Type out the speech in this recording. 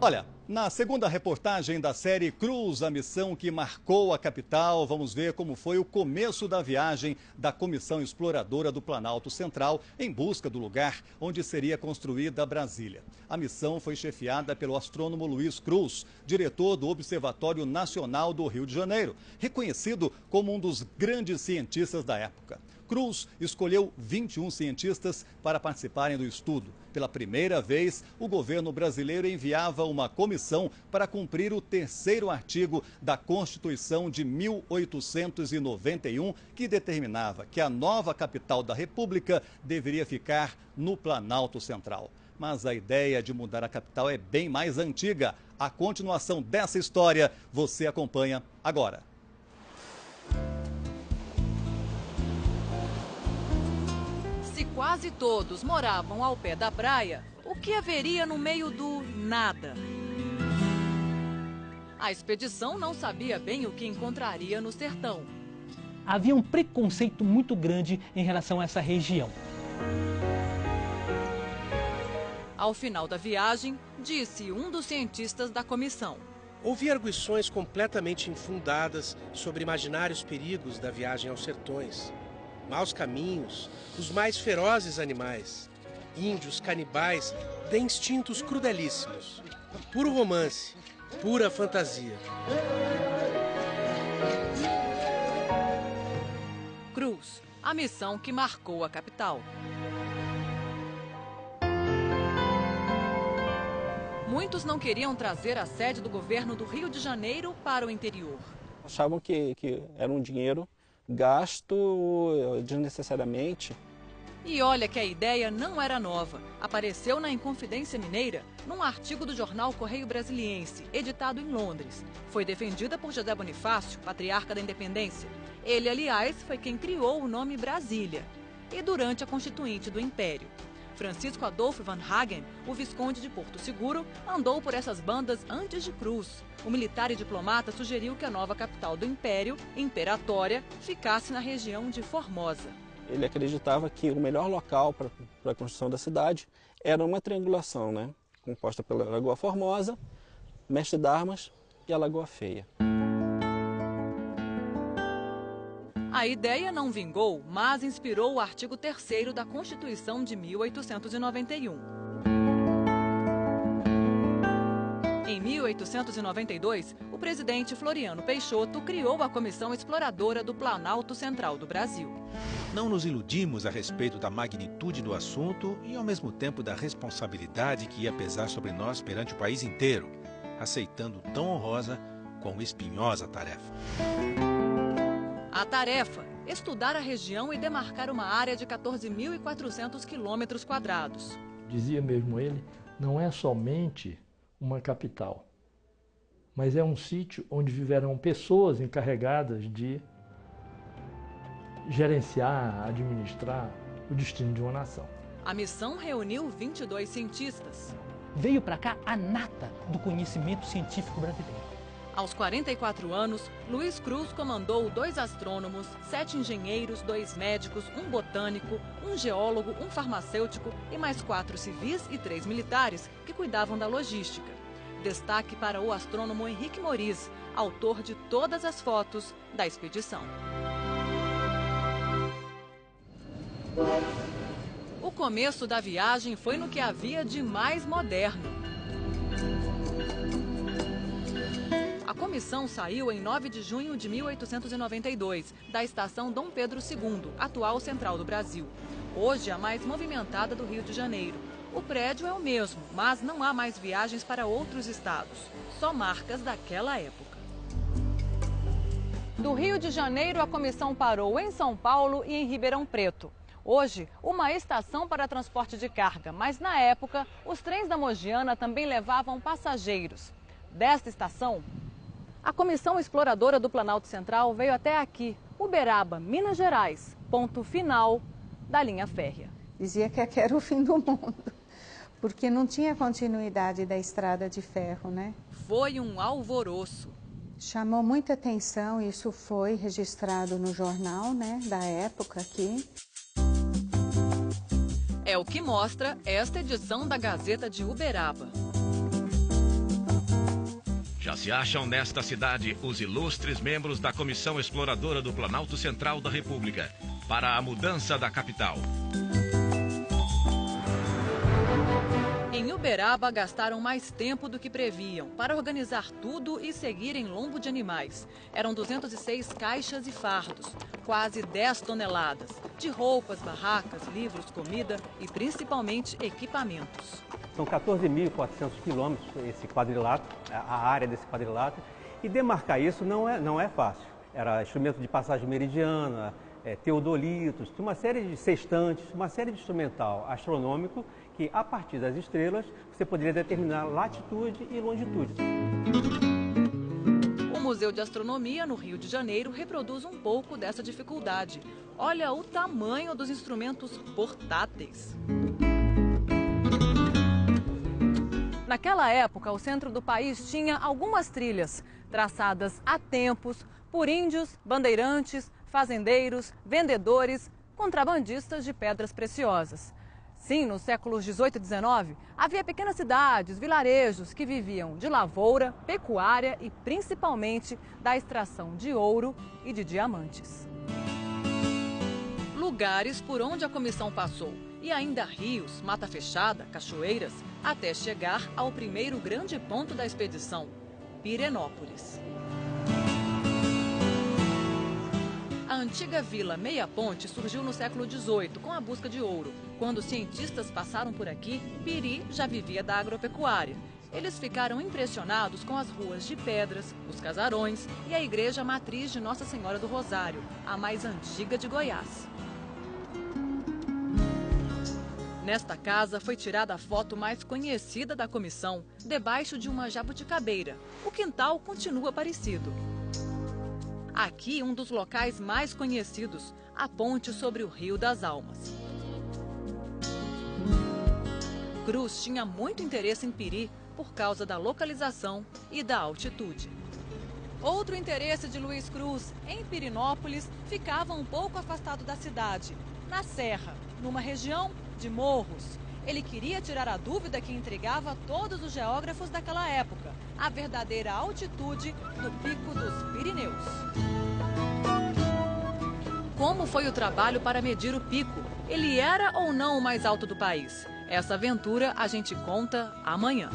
Olha, na segunda reportagem da série Cruz, a missão que marcou a capital, vamos ver como foi o começo da viagem da Comissão Exploradora do Planalto Central em busca do lugar onde seria construída Brasília. A missão foi chefiada pelo astrônomo Luiz Cruz, diretor do Observatório Nacional do Rio de Janeiro, reconhecido como um dos grandes cientistas da época. Cruz escolheu 21 cientistas para participarem do estudo. Pela primeira vez, o governo brasileiro enviava uma comissão para cumprir o terceiro artigo da Constituição de 1891, que determinava que a nova capital da República deveria ficar no Planalto Central. Mas a ideia de mudar a capital é bem mais antiga. A continuação dessa história você acompanha agora. Se quase todos moravam ao pé da praia, o que haveria no meio do nada? A expedição não sabia bem o que encontraria no sertão. Havia um preconceito muito grande em relação a essa região. Ao final da viagem, disse um dos cientistas da comissão: houve arguições completamente infundadas sobre imaginários perigos da viagem aos sertões. Maus caminhos, os mais ferozes animais, índios, canibais, de instintos crudelíssimos. Puro romance, pura fantasia. Cruz, a missão que marcou a capital. Muitos não queriam trazer a sede do governo do Rio de Janeiro para o interior. Achavam que era um dinheiro gasto desnecessariamente. E olha que a ideia não era nova. Apareceu na Inconfidência Mineira, num artigo do jornal Correio Brasiliense, editado em Londres. Foi defendida por José Bonifácio, patriarca da independência. Ele, aliás, foi quem criou o nome Brasília. E durante a Constituinte do Império. Francisco Adolfo Van Hagen, o visconde de Porto Seguro, andou por essas bandas antes de Cruz. O militar e diplomata sugeriu que a nova capital do Império, Imperatória, ficasse na região de Formosa. Ele acreditava que o melhor local para a construção da cidade era uma triangulação, né? Composta pela Lagoa Formosa, Mestre d'Armas e a Lagoa Feia. A ideia não vingou, mas inspirou o artigo 3º da Constituição de 1891. Em 1892, o presidente Floriano Peixoto criou a Comissão Exploradora do Planalto Central do Brasil. Não nos iludimos a respeito da magnitude do assunto e, ao mesmo tempo, da responsabilidade que ia pesar sobre nós perante o país inteiro, aceitando tão honrosa como espinhosa tarefa. A tarefa: estudar a região e demarcar uma área de 14.400 quilômetros quadrados. Dizia mesmo ele, não é somente uma capital, mas é um sítio onde viverão pessoas encarregadas de gerenciar, administrar o destino de uma nação. A missão reuniu 22 cientistas. Veio para cá a nata do conhecimento científico brasileiro. Aos 44 anos, Luiz Cruz comandou 2 astrônomos, 7 engenheiros, 2 médicos, um botânico, um geólogo, um farmacêutico e mais 4 civis e 3 militares que cuidavam da logística. Destaque para o astrônomo Henrique Moriz, autor de todas as fotos da expedição. O começo da viagem foi no que havia de mais moderno. A comissão saiu em 9 de junho de 1892, da estação Dom Pedro II, atual Central do Brasil. Hoje a mais movimentada do Rio de Janeiro. O prédio é o mesmo, mas não há mais viagens para outros estados. Só marcas daquela época. Do Rio de Janeiro, a comissão parou em São Paulo e em Ribeirão Preto. Hoje, uma estação para transporte de carga, mas na época, os trens da Mogiana também levavam passageiros. Desta estação, a Comissão Exploradora do Planalto Central veio até aqui, Uberaba, Minas Gerais, ponto final da linha férrea. Dizia que aqui era o fim do mundo, porque não tinha continuidade da estrada de ferro, né? Foi um alvoroço. Chamou muita atenção, isso foi registrado no jornal, né, da época aqui. É o que mostra esta edição da Gazeta de Uberaba. Já se acham nesta cidade os ilustres membros da Comissão Exploradora do Planalto Central da República para a mudança da capital. Em Uberaba, gastaram mais tempo do que previam para organizar tudo e seguir em lombo de animais. Eram 206 caixas e fardos, quase 10 toneladas, de roupas, barracas, livros, comida e principalmente equipamentos. São 14.400 quilômetros esse quadrilátero, a área desse quadrilátero, e demarcar isso não é fácil. Era instrumento de passagem meridiana, teodolitos, uma série de sextantes, uma série de instrumental astronômico que, a partir das estrelas, você poderia determinar latitude e longitude. O Museu de Astronomia, no Rio de Janeiro, reproduz um pouco dessa dificuldade. Olha o tamanho dos instrumentos portáteis. Naquela época, o centro do país tinha algumas trilhas, traçadas há tempos por índios, bandeirantes, fazendeiros, vendedores, contrabandistas de pedras preciosas. Sim, nos séculos 18 e 19, havia pequenas cidades, vilarejos que viviam de lavoura, pecuária e principalmente da extração de ouro e de diamantes. Lugares por onde a comissão passou, e ainda rios, mata fechada, cachoeiras, até chegar ao primeiro grande ponto da expedição, Pirenópolis. A antiga vila Meia Ponte surgiu no século XVIII com a busca de ouro. Quando cientistas passaram por aqui, Piri já vivia da agropecuária. Eles ficaram impressionados com as ruas de pedras, os casarões e a igreja matriz de Nossa Senhora do Rosário, a mais antiga de Goiás. Nesta casa foi tirada a foto mais conhecida da comissão, debaixo de uma jabuticabeira. O quintal continua parecido. Aqui, um dos locais mais conhecidos, a ponte sobre o Rio das Almas. Cruz tinha muito interesse em Piri por causa da localização e da altitude. Outro interesse de Luiz Cruz em Pirenópolis ficava um pouco afastado da cidade, na Serra, numa região de morros. Ele queria tirar a dúvida que intrigava todos os geógrafos daquela época, a verdadeira altitude do Pico dos Pirineus. Como foi o trabalho para medir o pico? Ele era ou não o mais alto do país? Essa aventura a gente conta amanhã.